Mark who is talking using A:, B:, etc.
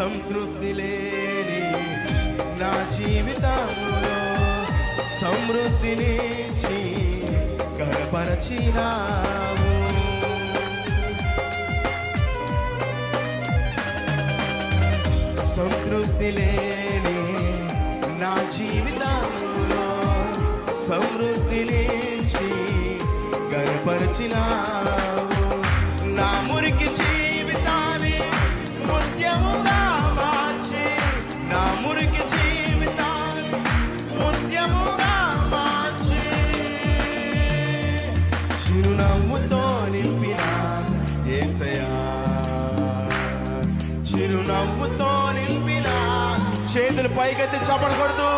A: సంతృప్తి లేని నా జీవితంలో సమృద్ధినిచ్చి కనపరచినావు. సంతృప్తి లేని నా జీవితంలో సమృద్ధినిచ్చి కనపరచినావు. నా మురికి జీవితాన్ని ముత్యముగా మార్చి, నా మురికి జీవితాన్ని ముత్యముగా మార్చి, చిరునవ్వుతో నింపిన యేసయ్యా, చిరునవ్వుతో నింపిన. చేతులు పైకెత్తి చప్పట్లు కొడుతూ